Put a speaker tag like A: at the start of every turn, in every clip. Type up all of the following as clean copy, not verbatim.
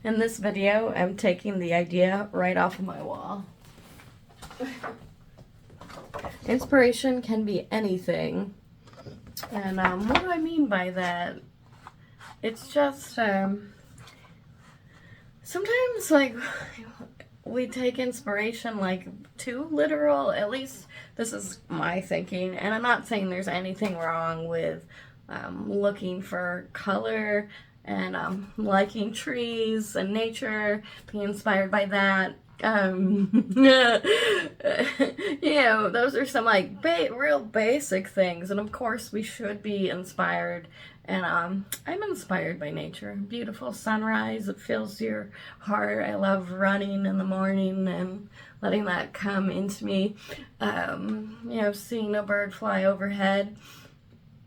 A: In this video, I'm taking the idea right off of my wall. Inspiration can be anything. And what do I mean by that? It's just, sometimes, like, we take inspiration, like, too literal. At least this is my thinking. And I'm not saying there's anything wrong with looking for color and liking trees and nature, being inspired by that. Those are some like real basic things, and of course we should be inspired. And I'm inspired by nature. Beautiful sunrise, it fills your heart. I love running in the morning and letting that come into me. Seeing a bird fly overhead.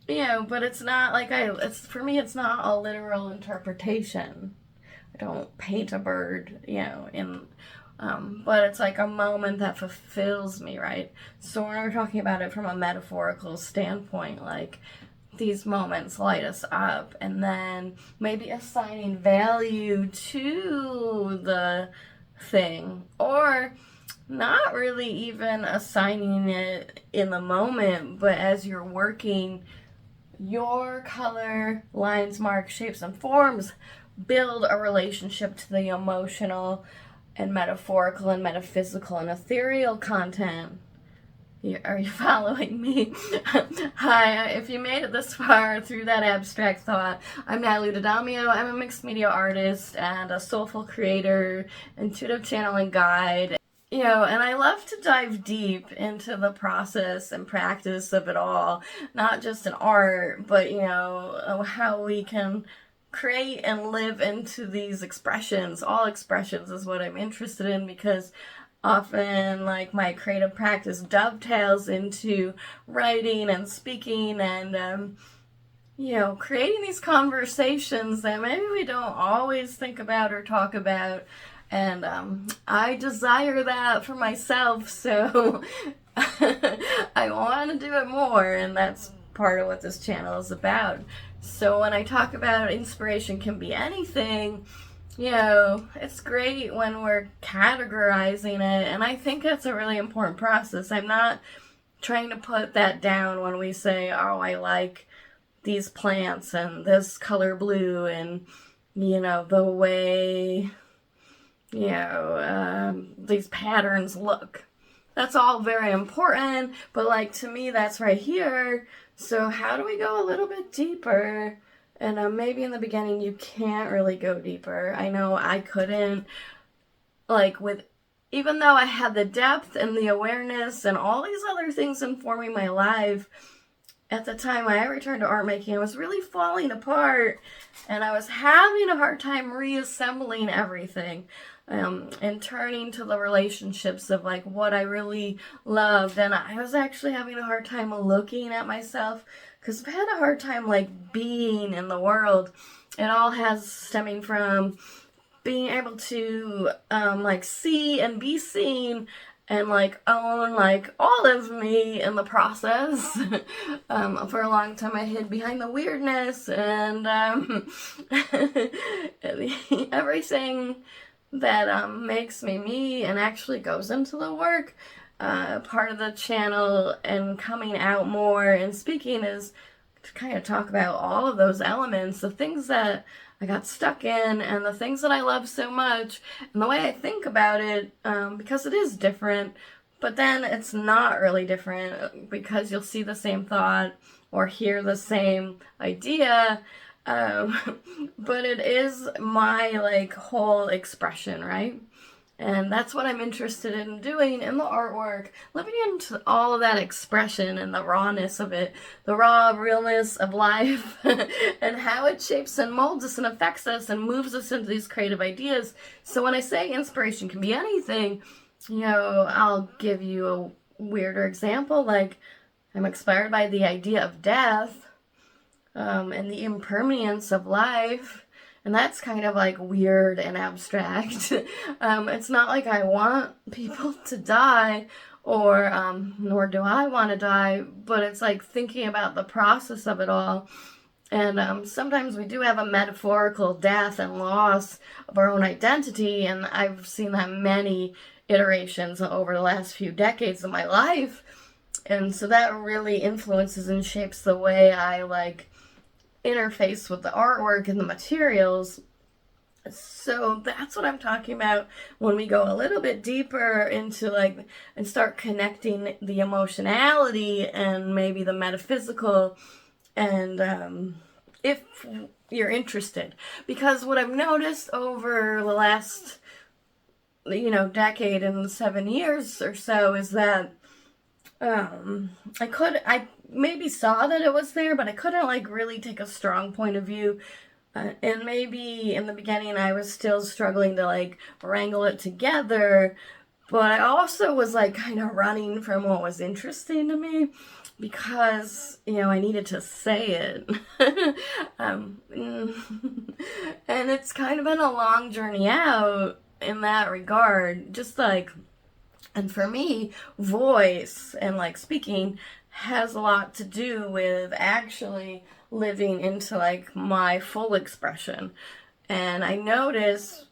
A: But it's not like for me, it's not a literal interpretation. I don't paint a bird, but it's like a moment that fulfills me, right? So when we're talking about it from a metaphorical standpoint, like these moments light us up, and then maybe assigning value to the thing, or not really even assigning it in the moment, but as you're working, your color, lines, marks, shapes, and forms build a relationship to the emotional and metaphorical and metaphysical and ethereal content. Are you following me? Hi, if you made it this far through that abstract thought, I'm Natalie Didamio. I'm a mixed media artist and a soulful creator, intuitive channeling guide. And I love to dive deep into the process and practice of it all, not just in art, but, how we can create and live into these expressions. All expressions is what I'm interested in, because often, like, my creative practice dovetails into writing and speaking and, creating these conversations that maybe we don't always think about or talk about. And I desire that for myself, so I want to do it more, and that's part of what this channel is about. So when I talk about inspiration can be anything, it's great when we're categorizing it, and I think that's a really important process. I'm not trying to put that down when we say, oh, I like these plants and this color blue and, the way these patterns look. That's all very important, but like to me, that's right here. So how do we go a little bit deeper? And maybe in the beginning you can't really go deeper. I know I couldn't, even though I had the depth and the awareness and all these other things informing my life. At the time I returned to art making, I was really falling apart, and I was having a hard time reassembling everything. And turning to the relationships of like what I really loved, and I was actually having a hard time looking at myself, because I've had a hard time like being in the world. It all has stemming from being able to see and be seen and like own like all of me in the process. For a long time I hid behind the weirdness and everything that makes me me and actually goes into the work. Part of the channel and coming out more and speaking is to kind of talk about all of those elements, the things that I got stuck in and the things that I love so much, and the way I think about it, because it is different, but then it's not really different, because you'll see the same thought or hear the same idea. But it is my like whole expression, right? And that's what I'm interested in doing in the artwork, living into all of that expression and the rawness of it, the raw realness of life, and how it shapes and molds us and affects us and moves us into these creative ideas. So when I say inspiration can be anything, I'll give you a weirder example. Like, I'm inspired by the idea of death, and the impermanence of life, and that's kind of like weird and abstract. It's not like I want people to die, or nor do I want to die, but it's like thinking about the process of it all And sometimes we do have a metaphorical death and loss of our own identity, and I've seen that many iterations over the last few decades of my life. And so that really influences and shapes the way I like interface with the artwork and the materials. So that's what I'm talking about when we go a little bit deeper into like and start connecting the emotionality and maybe the metaphysical, and if you're interested, because what I've noticed over the last decade and 7 years or so is that I maybe saw that it was there, but I couldn't like really take a strong point of view. And maybe in the beginning I was still struggling to like wrangle it together, but I also was like kind of running from what was interesting to me because, I needed to say it. And it's kind of been a long journey out in that regard. Just like, and for me, voice and like speaking has a lot to do with actually living into like my full expression. And I notice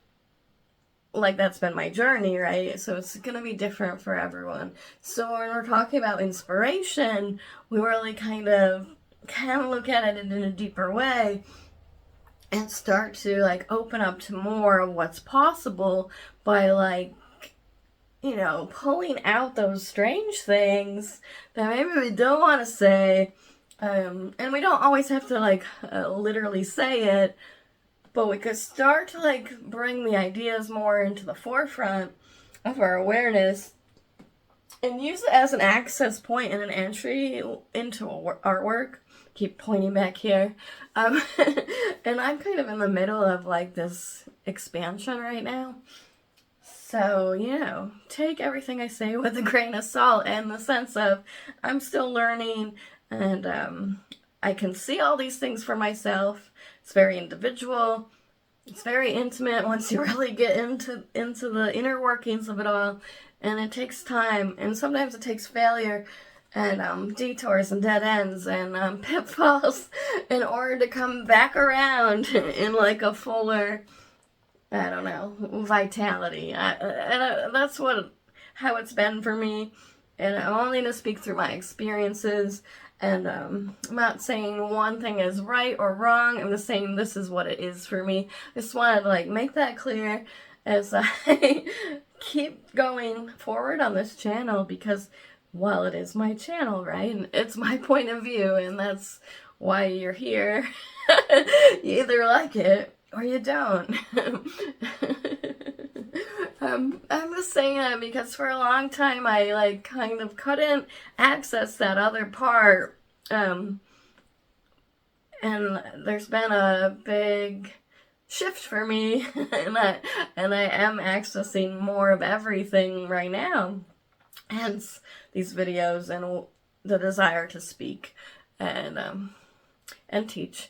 A: like that's been my journey, right? So it's gonna be different for everyone. So when we're talking about inspiration, we really kind of can look at it in a deeper way and start to like open up to more of what's possible by like pulling out those strange things that maybe we don't want to say. And we don't always have to like literally say it, but we could start to like bring the ideas more into the forefront of our awareness and use it as an access point and an entry into artwork. Keep pointing back here. And I'm kind of in the middle of like this expansion right now. So, take everything I say with a grain of salt in the sense of I'm still learning, and I can see all these things for myself. It's very individual. It's very intimate once you really get into the inner workings of it all. And it takes time, and sometimes it takes failure and detours and dead ends and pitfalls in order to come back around in like a fuller, I don't know, vitality. That's how it's been for me. And I'm only going to speak through my experiences. And I'm not saying one thing is right or wrong. I'm just saying this is what it is for me. I just wanted to like make that clear as I keep going forward on this channel, because, well, it is my channel, right? And it's my point of view, and that's why you're here. You either like it or you don't. I'm just saying that because for a long time I like kind of couldn't access that other part, and there's been a big shift for me, and I am accessing more of everything right now, hence these videos and the desire to speak and teach.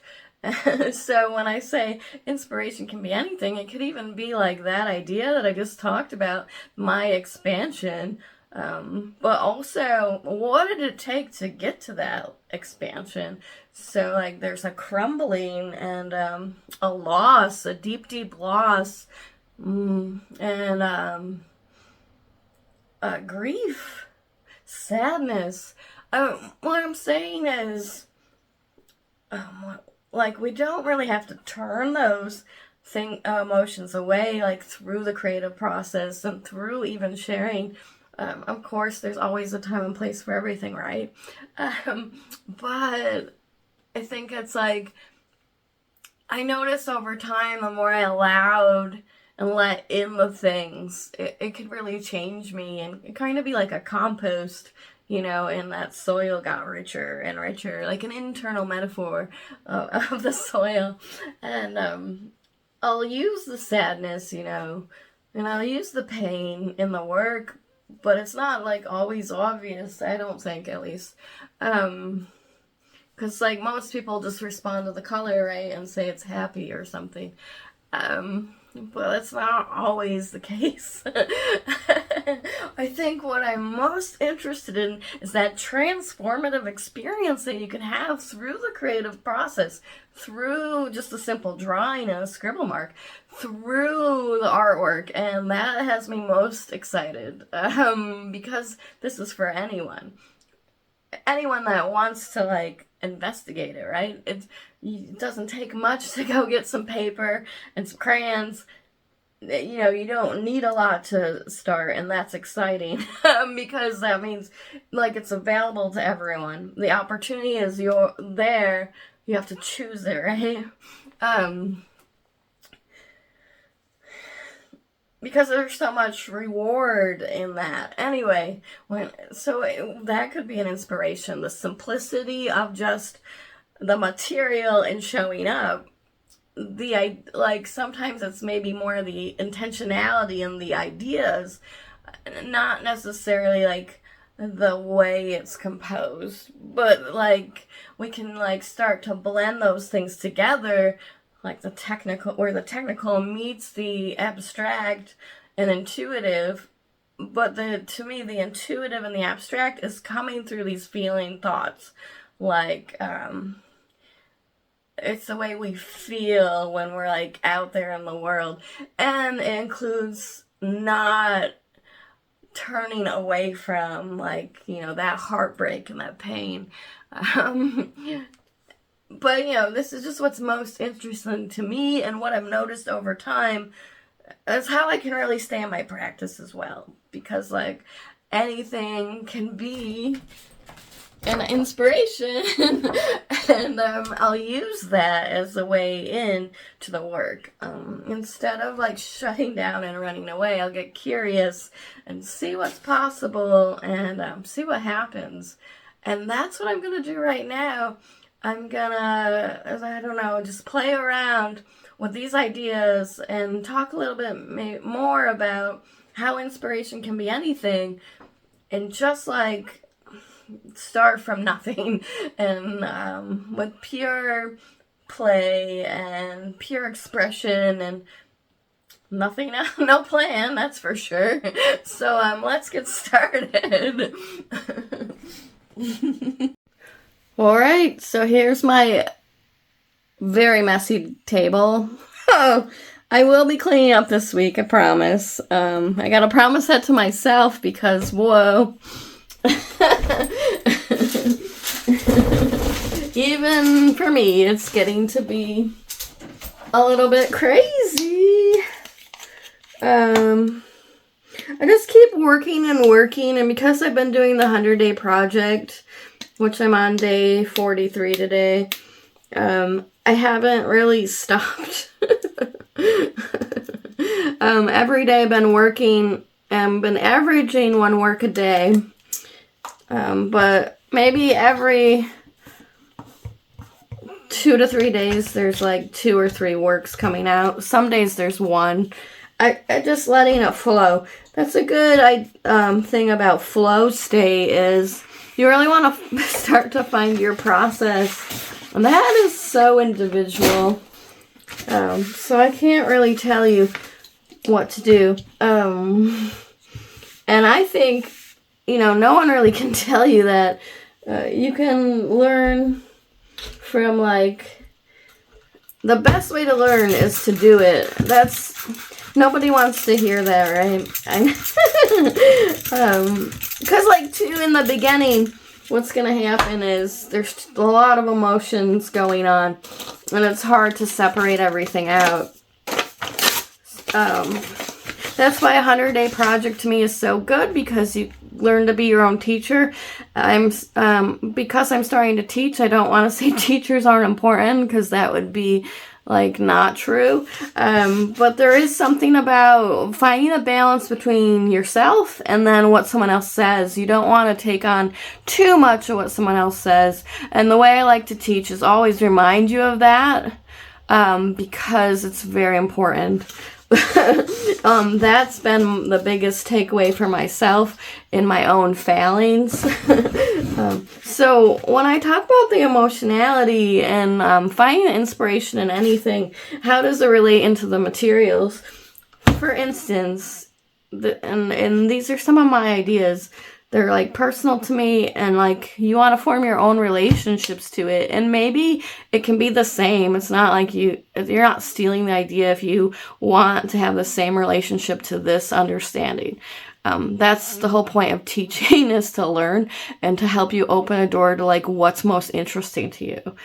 A: So when I say inspiration can be anything, it could even be like that idea that I just talked about, my expansion. But also, what did it take to get to that expansion? So like there's a crumbling and a loss, a deep, deep loss, and grief, sadness. What I'm saying is, like, we don't really have to turn those emotions away, like, through the creative process and through even sharing. Of course, there's always a time and place for everything, right? But I think it's like, I noticed over time, the more I allowed and let in the things, it could really change me and kind of be like a compost, and that soil got richer and richer, like an internal metaphor of the soil. And I'll use the sadness, and I'll use the pain in the work, but it's not like always obvious, I don't think, at least. Because like most people just respond to the color, right, and say it's happy or something. But that's not always the case. I think what I'm most interested in is that transformative experience that you can have through the creative process, through just a simple drawing and a scribble mark, through the artwork, and that has me most excited, because this is for anyone that wants to like investigate it, right? It doesn't take much to go get some paper and some crayons. You don't need a lot to start, and that's exciting because that means like it's available to everyone. The opportunity is there. You have to choose it, right? Because there's so much reward in that. Anyway, that could be an inspiration. The simplicity of just the material and showing up. Sometimes it's maybe more the intentionality and the ideas, not necessarily like the way it's composed, but like we can like start to blend those things together, like the technical meets the abstract and intuitive. But to me, the intuitive and the abstract is coming through these feeling thoughts, like it's the way we feel when we're like out there in the world, and it includes not turning away from like that heartbreak and that pain. But this is just what's most interesting to me, and what I've noticed over time is how I can really stay in my practice as well, because like anything can be an inspiration and I'll use that as a way in to the work. Instead of like shutting down and running away, I'll get curious and see what's possible and see what happens. And that's what I'm gonna do right now. I'm gonna, I don't know, just play around with these ideas and talk a little bit more about how inspiration can be anything, and just like start from nothing and with pure play and pure expression and nothing, no plan, that's for sure. So let's get started. All right, so here's my very messy table. Oh, I will be cleaning up this week, I promise. I gotta promise that to myself because whoa. Even for me, it's getting to be a little bit crazy. I just keep working, and because I've been doing the 100-day project, which I'm on day 43 today, I haven't really stopped. Every day I've been working, and been averaging one work a day. But maybe every 2 to 3 days there's like 2 or 3 works coming out. Some days there's one. I just letting it flow. That's a good thing about flow state is you really want to start to find your process. And that is so individual. So I can't really tell you what to do. And I think no one really can tell you that. You can learn from like, the best way to learn is to do it. Nobody wants to hear that, right? Because like too, in the beginning, what's going to happen is there's a lot of emotions going on, and it's hard to separate everything out. That's why a 100-day project to me is so good, because you learn to be your own teacher. Because I'm starting to teach, I don't want to say teachers aren't important, because that would be like not true. But there is something about finding a balance between yourself and then what someone else says. You don't want to take on too much of what someone else says. And the way I like to teach is always remind you of that, because it's very important. That's been the biggest takeaway for myself in my own failings. So when I talk about the emotionality and finding inspiration in anything, how does it relate into the materials? For instance, and these are some of my ideas. They're like personal to me, and like you want to form your own relationships to it, and maybe it can be the same. It's not like you're not stealing the idea if you want to have the same relationship to this understanding. That's the whole point of teaching, is to learn and to help you open a door to like what's most interesting to you.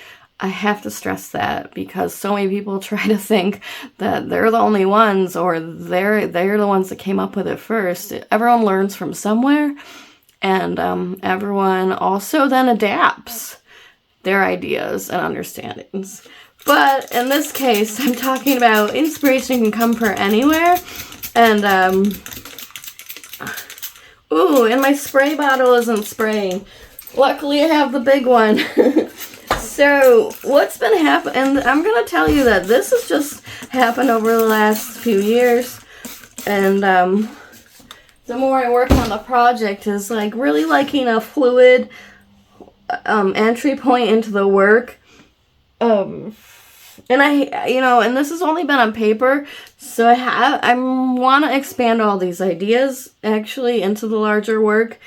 A: I have to stress that because so many people try to think that they're the only ones, or they're the ones that came up with it first. Everyone learns from somewhere, and everyone also then adapts their ideas and understandings. But in this case, I'm talking about inspiration can come from anywhere, and and my spray bottle isn't spraying. Luckily, I have the big one. So, what's been happening, and I'm going to tell you that this has just happened over the last few years, and the more I work on the project is like really liking a fluid entry point into the work. And and this has only been on paper, so I want to expand all these ideas actually into the larger work.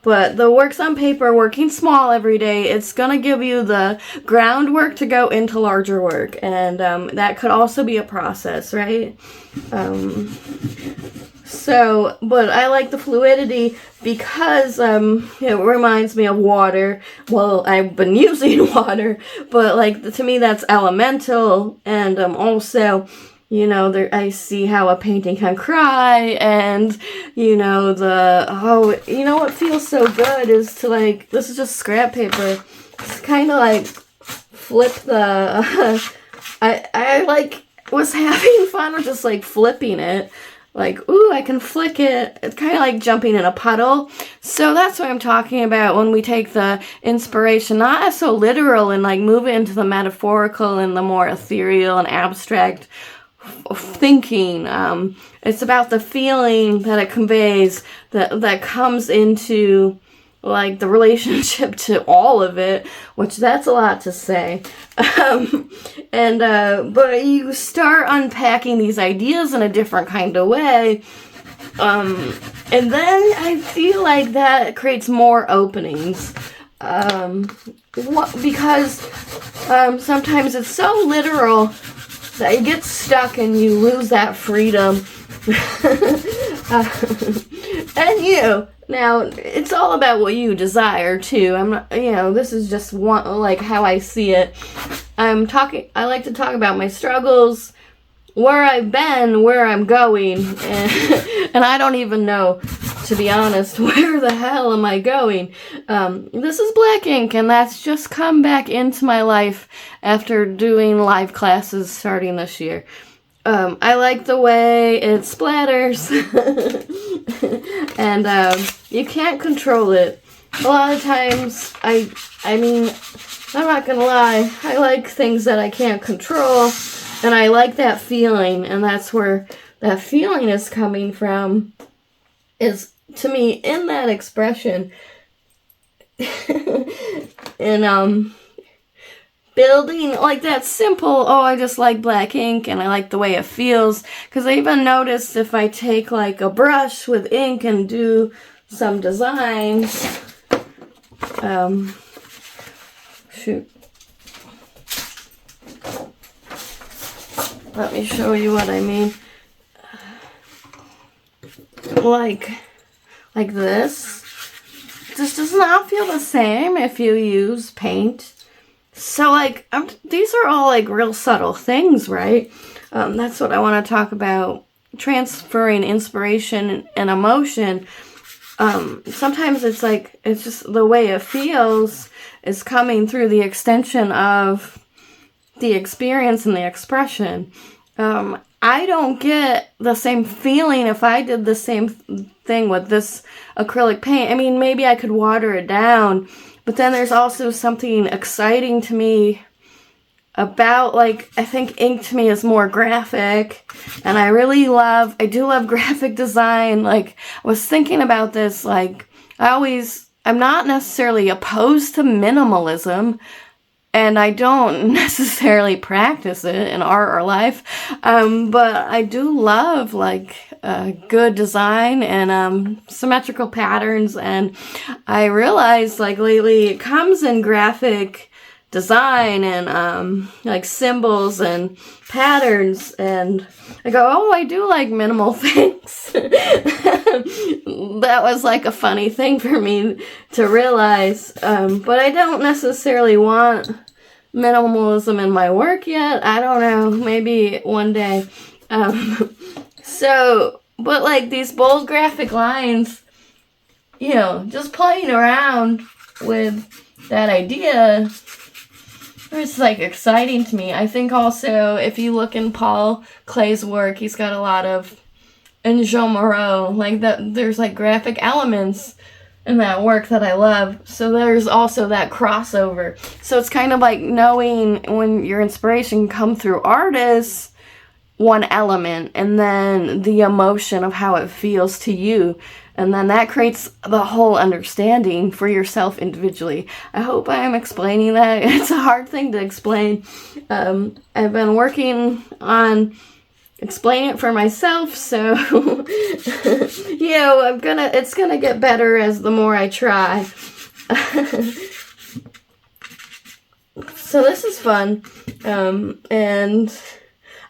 A: But the work's on paper, working small every day, it's going to give you the groundwork to go into larger work. And that could also be a process, right? But I like the fluidity because it reminds me of water. Well, I've been using water, but like to me that's elemental. And also, I see how a painting can cry, and what feels so good is to like, this is just scrap paper. It's kind of like flip the. I like was having fun with just like flipping it. Like, ooh, I can flick it. It's kind of like jumping in a puddle. So that's what I'm talking about when we take the inspiration, not as so literal, and like move it into the metaphorical and the more ethereal and abstract thinking. It's about the feeling that it conveys, that comes into like the relationship to all of it, which that's a lot to say. But you start unpacking these ideas in a different kind of way. And then I feel like that creates more openings. Because sometimes it's so literal that you get stuck and you lose that freedom. Now, it's all about what you desire, too. I'm not, this is just one, like, how I see it. I like to talk about my struggles, where I've been, where I'm going, and I don't even know, to be honest, where the hell am I going? This is black ink, and that's just come back into my life after doing live classes starting this year. I like the way it splatters, and you can't control it. A lot of times, I'm not gonna lie, I like things that I can't control, and I like that feeling, and that's where that feeling is coming from, is, to me, in that expression. And, building like that simple, I just like black ink and I like the way it feels. Because I even noticed if I take like a brush with ink and do some designs, let me show you what I mean. Like this. This does not feel the same if you use paint. So, like, these are all, like, real subtle things, right? That's what I want to talk about, transferring inspiration and emotion. Sometimes it's, like, it's just the way it feels is coming through the extension of the experience and the expression. I don't get the same feeling if I did the same thing with this acrylic paint. I mean, maybe I could water it down, but then there's also something exciting to me about, like, I think ink to me is more graphic, and I do love graphic design. Like, I was thinking about this, like, I'm not necessarily opposed to minimalism, and I don't necessarily practice it in art or life, but I do love like good design and symmetrical patterns, and I realize like lately it comes in graphic design and like symbols and patterns, and I go, oh, I do like minimal things. That was like a funny thing for me to realize, but I don't necessarily want minimalism in my work yet. I don't know, maybe one day. But like these bold graphic lines, you know, just playing around with that idea, it's like exciting to me. I think also if you look in Paul Klee's work, he's got a lot of, and Jean Moreau, like that, there's like graphic elements in that work that I love. So there's also that crossover. So it's kind of like knowing when your inspiration come through artists, one element, and then the emotion of how it feels to you. And then that creates the whole understanding for yourself individually. I hope I'm explaining that. It's a hard thing to explain. I've been working on explaining it for myself, so you know, it's gonna get better as the more I try. So this is fun, and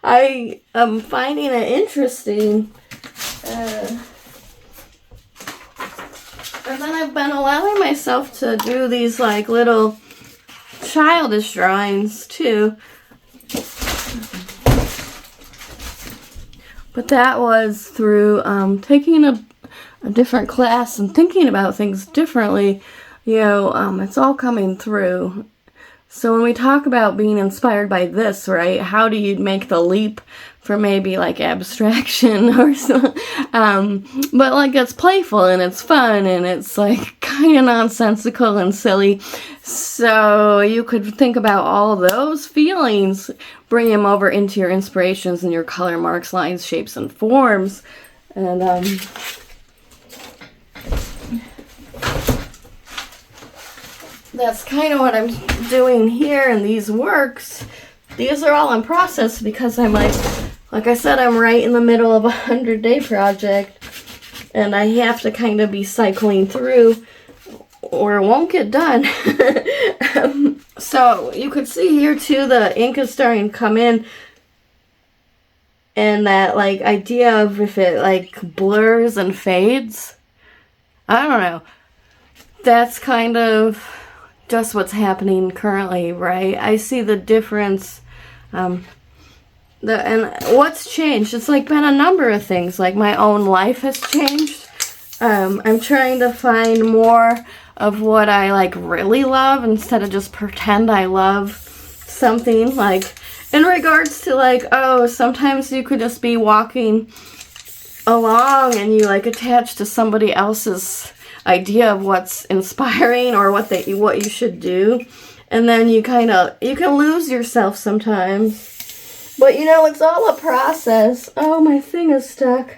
A: I am finding it interesting. And then I've been allowing myself to do these like little childish drawings too. But that was through taking a different class and thinking about things differently. You know, it's all coming through. So when we talk about being inspired by this, right, how do you make the leap for maybe like abstraction or something? But like it's playful and it's fun and it's like kind of nonsensical and silly. So you could think about all those feelings, bring them over into your inspirations and your color marks, lines, shapes, and forms. And that's kind of what I'm doing here in these works. These are all in process because I'm like I said, I'm right in the middle of a 100-day project, and I have to kind of be cycling through or it won't get done. So you could see here too, the ink is starting to come in, and that like idea of if it like blurs and fades, I don't know. That's kind of just what's happening currently, right? I see the difference. And what's changed? It's like been a number of things. Like my own life has changed. I'm trying to find more of what I like really love instead of just pretend I love something. Like in regards to like, oh, sometimes you could just be walking along and you like attach to somebody else's idea of what's inspiring or what you should do, and then you can lose yourself sometimes. But you know, it's all a process. Oh, my thing is stuck.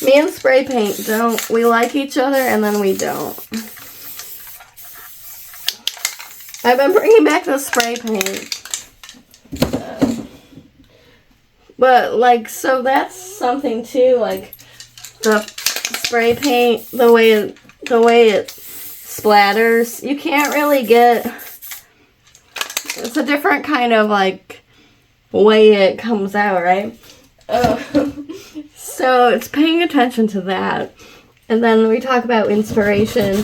A: Me and spray paint we like each other and then we don't. I've been bringing back the spray paint. But, like, so that's something, too, like, the spray paint, the way it splatters, you can't really get, it's a different kind of, like, way it comes out, right? So it's paying attention to that. And then we talk about inspiration.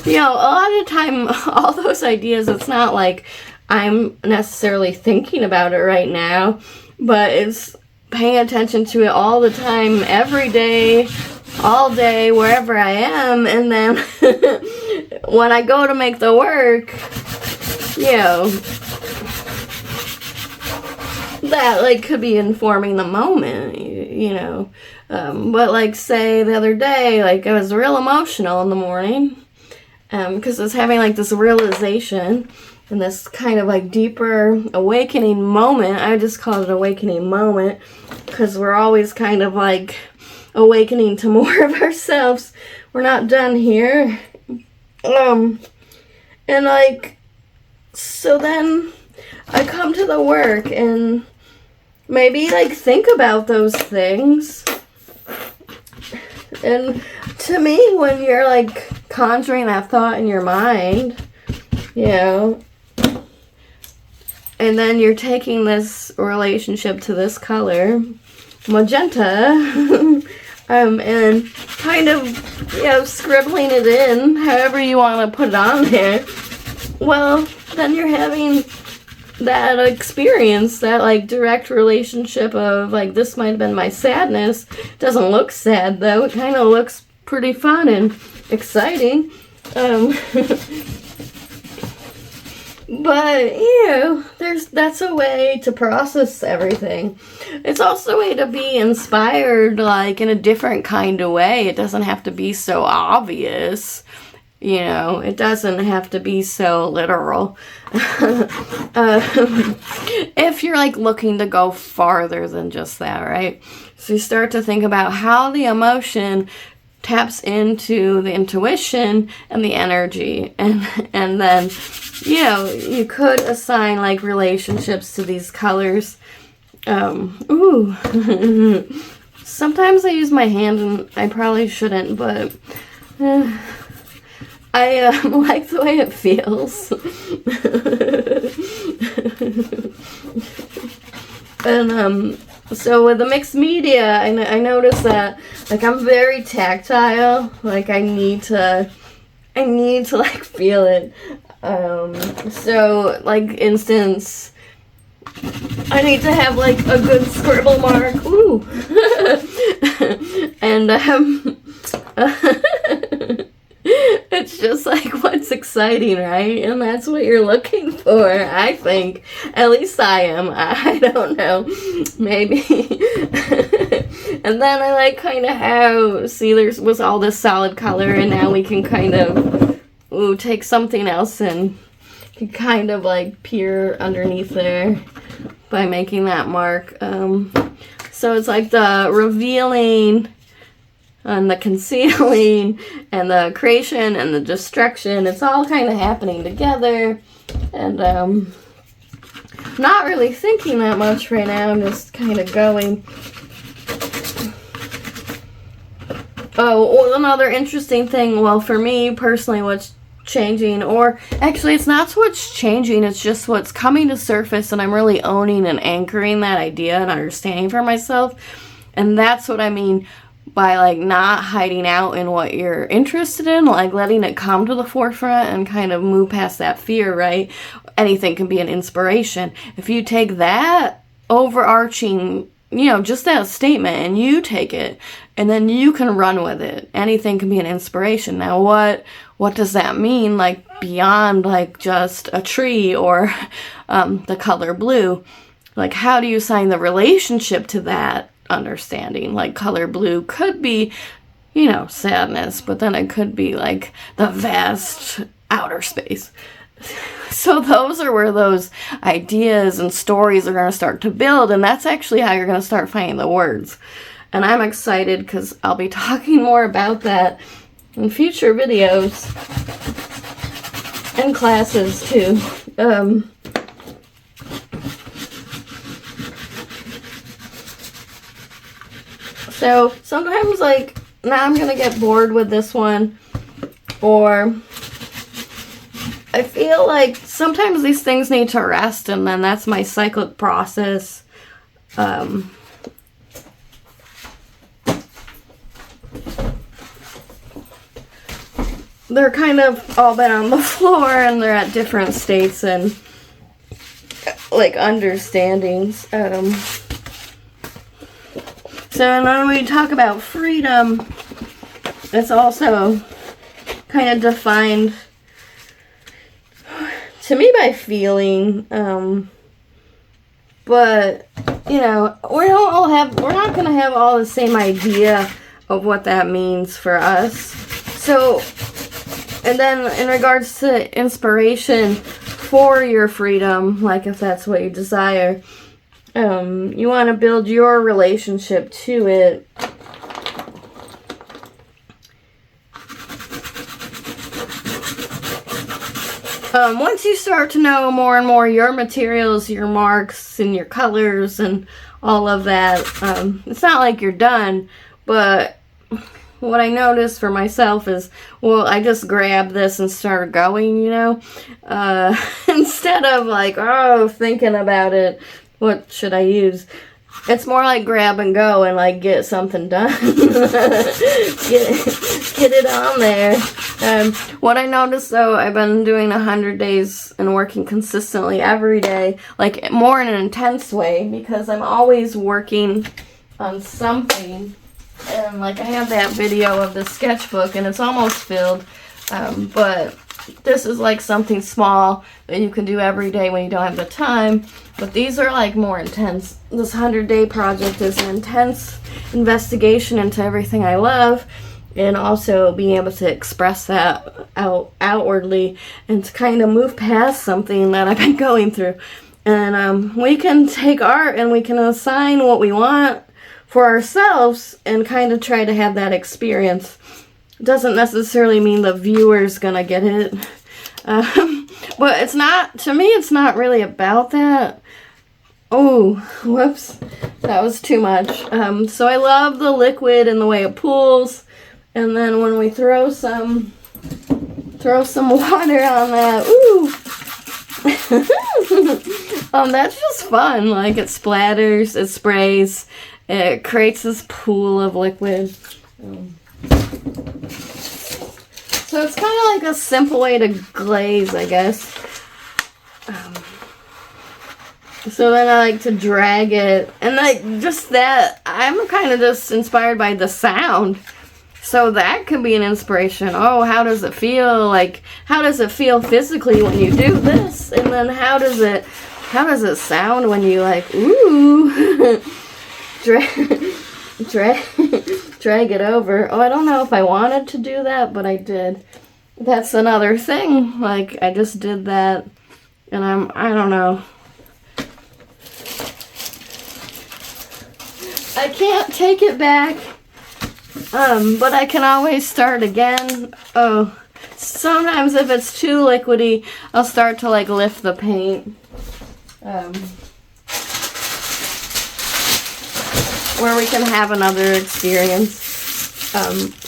A: You know, a lot of the time, all those ideas, it's not like I'm necessarily thinking about it right now, but it's paying attention to it all the time, every day, all day, wherever I am. And then when I go to make the work, you know, that like could be informing the moment, you know. But like say the other day, like I was real emotional in the morning because I was having like this realization and this kind of like deeper awakening moment. I just call it an awakening moment because we're always kind of like awakening to more of ourselves. We're not done here. And like, so then I come to the work and maybe like think about those things. And to me, when you're like conjuring that thought in your mind, you know, and then you're taking this relationship to this color, magenta, and kind of, you know, scribbling it in, however you want to put it on there, well, then you're having that experience, that like direct relationship of like, this might have been my sadness. It doesn't look sad though. It kind of looks pretty fun and exciting. But, you know, that's a way to process everything. It's also a way to be inspired, like, in a different kind of way. It doesn't have to be so obvious. You know, it doesn't have to be so literal. If you're, like, looking to go farther than just that, right? So you start to think about how the emotion taps into the intuition and the energy, and then, you know, you could assign like relationships to these colors. Sometimes I use my hand and I probably shouldn't, but I like the way it feels. And so with the mixed media, I noticed that, like, I'm very tactile. Like, I need to like feel it. So, like, instance, I need to have like a good scribble mark. Ooh, and it's just like what's exciting, right? And that's what you're looking for, I think. At least I am. I don't know. Maybe. And then I like kind of how, see, there was all this solid color, and now we can kind of take something else and kind of like peer underneath there by making that mark. So it's like the revealing and the concealing and the creation and the destruction. It's all kind of happening together. And not really thinking that much right now. I'm just kind of going. Oh, another interesting thing, well, for me personally, what's changing, or actually it's not what's changing, it's just what's coming to surface, and I'm really owning and anchoring that idea and understanding for myself. And that's what I mean by like not hiding out in what you're interested in, like letting it come to the forefront and kind of move past that fear, right? Anything can be an inspiration. If you take that overarching, you know, just that statement and you take it and then you can run with it. Anything can be an inspiration. Now what does that mean, like beyond like just a tree or the color blue? Like, how do you assign the relationship to that understanding? Like, color blue could be, you know, sadness, but then it could be like the vast outer space. So those are where those ideas and stories are going to start to build, and that's actually how you're going to start finding the words. And I'm excited because I'll be talking more about that in future videos and classes too. So sometimes, like, now I'm gonna get bored with this one, or I feel like sometimes these things need to rest, and then that's my cyclic process. They're kind of all been on the floor, and they're at different states and like understandings. So when we talk about freedom, it's also kind of defined to me by feeling. But you know, we're not gonna have all the same idea of what that means for us. So, and then in regards to inspiration for your freedom, like if that's what you desire, you want to build your relationship to it. once you start to know more and more your materials, your marks, and your colors, and all of that, it's not like you're done, but what I noticed for myself is, well, I just grabbed this and started going, you know, instead of like, oh, thinking about it, what should I use? It's more like grab and go and like get something done. get it on there. What I noticed though, I've been doing 100 days and working consistently every day, like more in an intense way, because I'm always working on something. And like I have that video of the sketchbook and it's almost filled, but this is like something small that you can do every day when you don't have the time. But these are like more intense. This 100-day project is an intense investigation into everything I love, and also being able to express that outwardly and to kind of move past something that I've been going through. And we can take art and we can assign what we want for ourselves and kind of try to have that experience. Doesn't necessarily mean the viewer's gonna get it. But it's not, to me, it's not really about that. Oh, whoops. That was too much. So I love the liquid and the way it pools. And then when we throw some water on that, ooh. That's just fun. Like, it splatters, it sprays, it creates this pool of liquid. So it's kind of like a simple way to glaze, I guess. So then I like to drag it. And like just that, I'm kind of just inspired by the sound. So that could be an inspiration. Oh, how does it feel? Like, how does it feel physically when you do this? And then how does it sound when you like, ooh, drag it over. Oh, I don't know if I wanted to do that, but I did. That's another thing. Like, I just did that, and I don't know. I can't take it back, but I can always start again. Oh, sometimes if it's too liquidy, I'll start to, like, lift the paint. Where we can have another experience.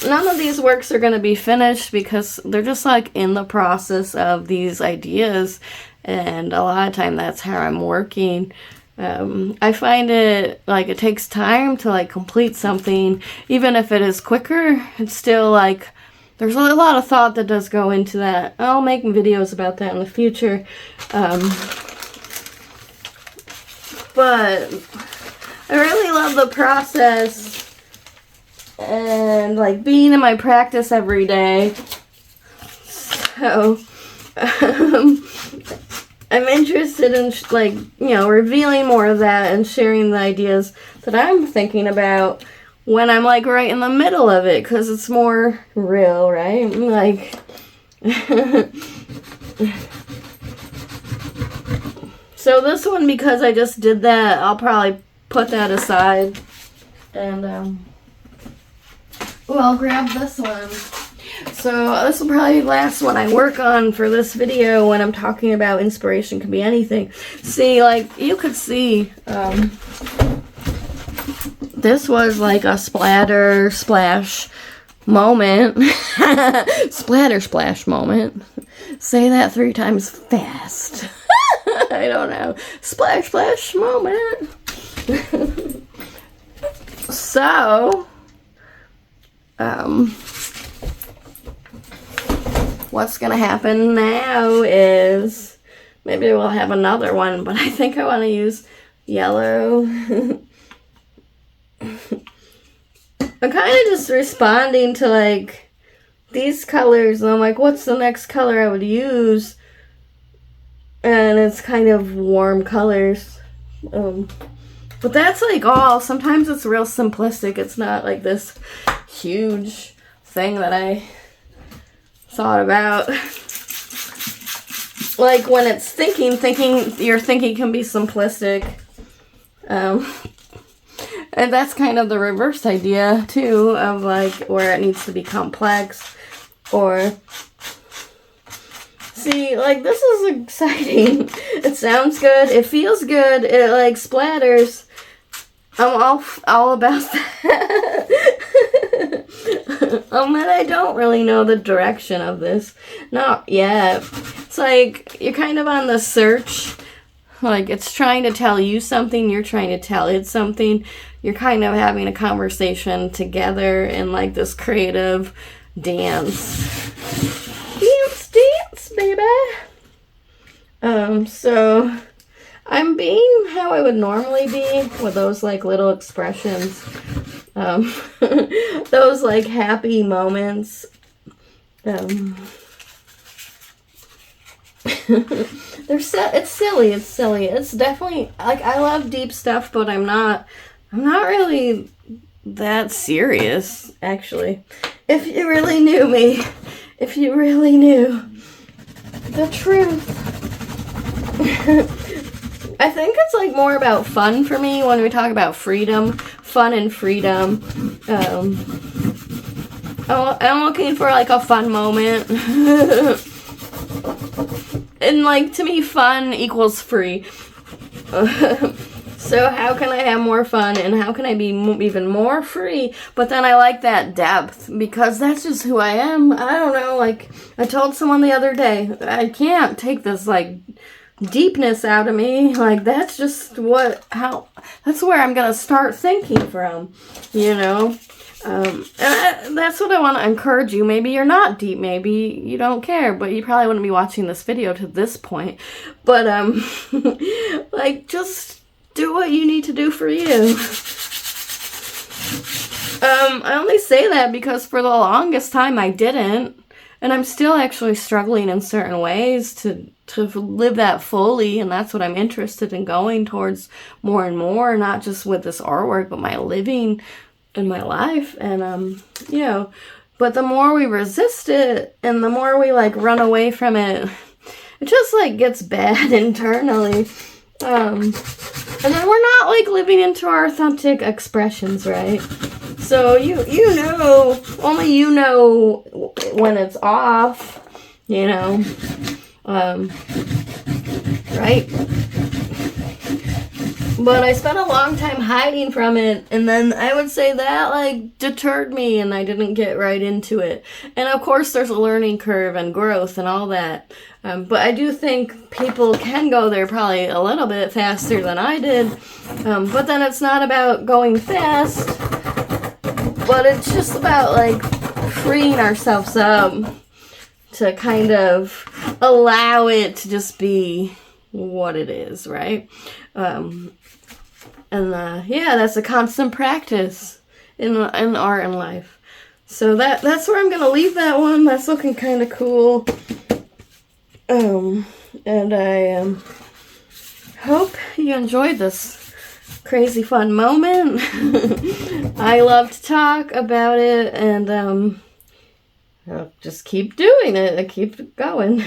A: None of these works are going to be finished because they're just like in the process of these ideas, and a lot of time that's how I'm working. I find it like it takes time to like complete something. Even if it is quicker, it's still like there's a lot of thought that does go into that. I'll make videos about that in the future. But I really love the process and like being in my practice every day. So I'm interested in like, you know, revealing more of that and sharing the ideas that I'm thinking about when I'm like right in the middle of it, because it's more real, right? Like so this one, because I just did that, I'll probably put that aside, and I'll grab this one. So this will probably be the last one I work on for this video when I'm talking about inspiration can be anything. See, like, you could see, this was like a splatter splash moment. Splatter splash moment. Say that 3 times fast. I don't know. Splash splash moment. So, what's gonna happen now is maybe we'll have another one, but I think I want to use yellow. I'm kind of just responding to like these colors, and I'm like, what's the next color I would use? And it's kind of warm colors. But that's like all. Sometimes it's real simplistic. It's not like this huge thing that I thought about. Like when it's thinking, your thinking can be simplistic. And that's kind of the reverse idea too, of like where it needs to be complex. Or See, like, this is exciting. It sounds good. It feels good. It, like, splatters. I'm all about that. But I don't really know the direction of this. Not yet. It's like, you're kind of on the search. Like, it's trying to tell you something. You're trying to tell it something. You're kind of having a conversation together in, like, this creative dance. Dance, baby. So I'm being how I would normally be with those, like, little expressions. Those, like, happy moments. It's silly. It's definitely, like, I love deep stuff, but I'm not really that serious, actually. If you really knew me, if you really knew the truth. I think it's, like, more about fun for me when we talk about freedom, fun and freedom. I'm looking for, like, a fun moment. And, like, to me, fun equals free. So how can I have more fun, and how can I be even more free? But then I like that depth, because that's just who I am. I don't know, like, I told someone the other day, I can't take this, like, deepness out of me. Like, that's just that's where I'm gonna start thinking from, you know? And that's what I want to encourage you. Maybe you're not deep, maybe you don't care, but you probably wouldn't be watching this video to this point. But, like, just do what you need to do for you. I only say that because for the longest time I didn't, and I'm still actually struggling in certain ways to live that fully, and that's what I'm interested in going towards more and more, not just with this artwork, but my living in my life. And you know, but the more we resist it and the more we, like, run away from it, it just, like, gets bad internally. And then we're not, like, living into our authentic expressions, right? So you know, only you know when it's off, you know, right? But I spent a long time hiding from it, and then I would say that, like, deterred me, and I didn't get right into it. And of course there's a learning curve and growth and all that. But I do think people can go there probably a little bit faster than I did. But then it's not about going fast, but it's just about, like, freeing ourselves up to kind of allow it to just be what it is, right? Yeah, that's a constant practice in art and life. So that's where I'm gonna leave that one. That's looking kind of cool. And I hope you enjoyed this crazy fun moment. I love to talk about it, and I'll just keep doing it. I keep going.